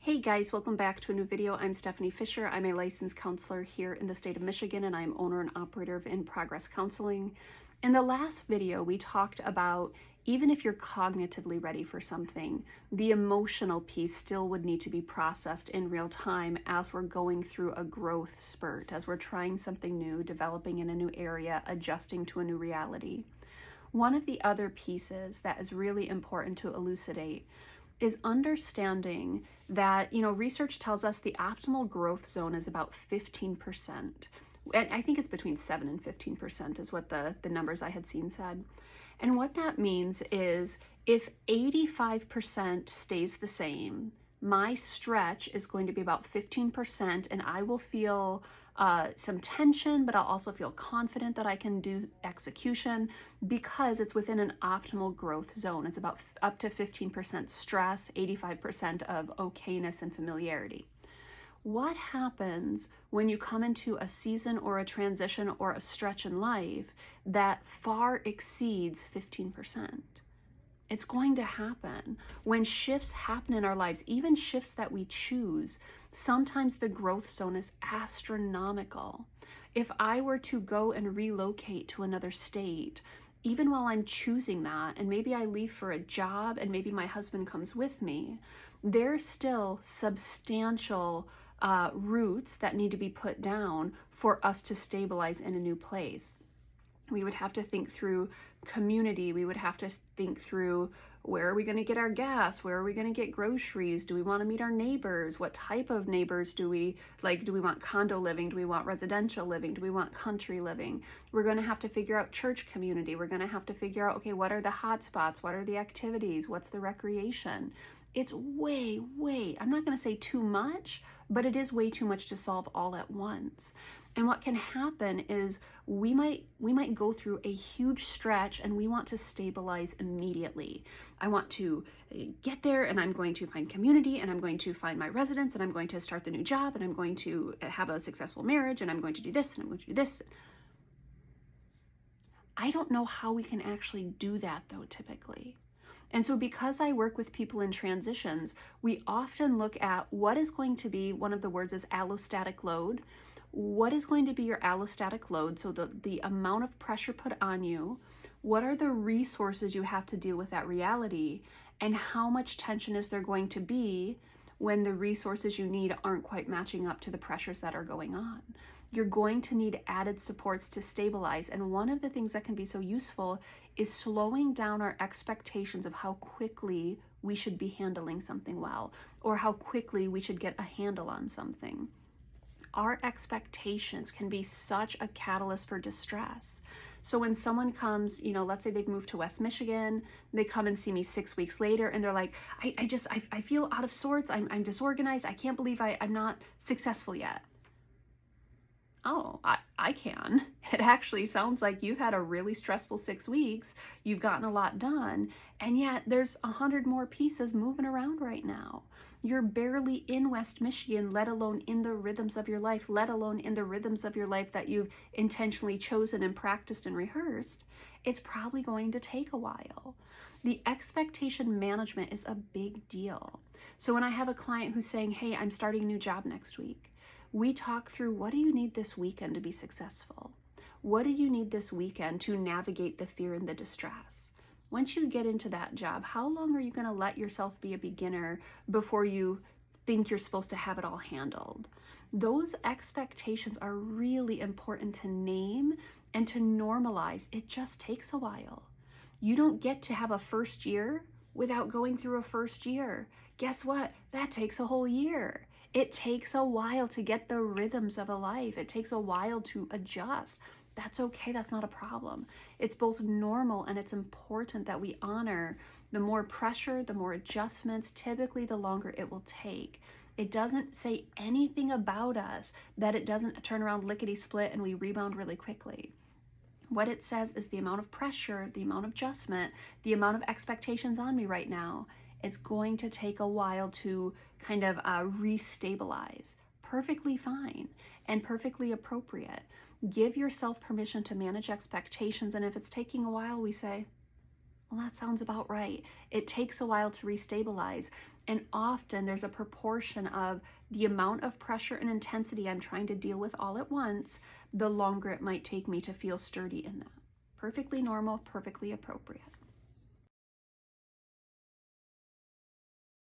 Hey guys, welcome back to a new video. I'm Stephanie Fisher. I'm a licensed counselor here in the state of Michigan, and I'm owner and operator of In Progress Counseling. In the last video, we talked about even if you're cognitively ready for something, the emotional piece still would need to be processed in real time as we're going through a growth spurt, as we're trying something new, developing in a new area, adjusting to a new reality. One of the other pieces that is really important to elucidate is understanding that, research tells us the optimal growth zone is about 15%. And I think it's between 7 and 15% is what the numbers I had seen said. And what that means is if 85% stays the same, my stretch is going to be about 15%, and I will feel some tension, but I'll also feel confident that I can do execution because it's within an optimal growth zone. It's about up to 15% stress, 85% of okayness and familiarity. What happens when you come into a season or a transition or a stretch in life that far exceeds 15%? It's going to happen. When shifts happen in our lives, even shifts that we choose, sometimes the growth zone is astronomical. If I were to go and relocate to another state, even while I'm choosing that, and maybe I leave for a job and maybe my husband comes with me, there's still substantial roots that need to be put down for us to stabilize in a new place. We would have to think through community. We would have to think through, where are we going to get our gas? Where are we going to get groceries? Do we want to meet our neighbors? What type of neighbors do we like? Do we want condo living? Do we want residential living? Do we want country living? We're going to have to figure out church community. We're going to have to figure out, okay, what are the hot spots? What are the activities? What's the recreation? It's way, I'm not going to say too much, but it is way too much to solve all at once. And what can happen is we might go through a huge stretch and we want to stabilize immediately. I want to get there, and I'm going to find community, and I'm going to find my residence, and I'm going to start the new job, and I'm going to have a successful marriage, and I'm going to do this, and I'm going to do this. I don't know how we can actually do that though, typically. And so because I work with people in transitions, we often look at what is going to be, one of the words is allostatic load. What is going to be your allostatic load? So the amount of pressure put on you, what are the resources you have to deal with that reality, and how much tension is there going to be when the resources you need aren't quite matching up to the pressures that are going on. You're going to need added supports to stabilize. And one of the things that can be so useful is slowing down our expectations of how quickly we should be handling something well, or how quickly we should get a handle on something. Our expectations can be such a catalyst for distress. So when someone comes, let's say they've moved to West Michigan, they come and see me 6 weeks later, and they're like, I feel out of sorts, I'm disorganized, I can't believe I'm not successful yet. Oh, I can. It actually sounds like you've had a really stressful 6 weeks, you've gotten a lot done, and yet there's 100 more pieces moving around right now. You're barely in West Michigan, let alone in the rhythms of your life, let alone in the rhythms of your life that you've intentionally chosen and practiced and rehearsed. It's probably going to take a while. The expectation management is a big deal. So when I have a client who's saying, hey, I'm starting a new job next week, we talk through, what do you need this weekend to be successful? What do you need this weekend to navigate the fear and the distress? Once you get into that job, how long are you going to let yourself be a beginner before you think you're supposed to have it all handled? Those expectations are really important to name and to normalize. It just takes a while. You don't get to have a first year without going through a first year. Guess what? That takes a whole year. It takes a while to get the rhythms of a life. It takes a while to adjust. That's okay. That's not a problem. It's both normal, and it's important that we honor the more pressure, the more adjustments, typically the longer it will take. It doesn't say anything about us that it doesn't turn around lickety-split and we rebound really quickly. What it says is the amount of pressure, the amount of adjustment, the amount of expectations on me right now, it's going to take a while to kind of restabilize. Perfectly fine and perfectly appropriate. Give yourself permission to manage expectations, and if it's taking a while, we say, well, that sounds about right. It takes a while to restabilize. And often there's a proportion of the amount of pressure and intensity I'm trying to deal with all at once, the longer it might take me to feel sturdy in that. Perfectly normal, perfectly appropriate.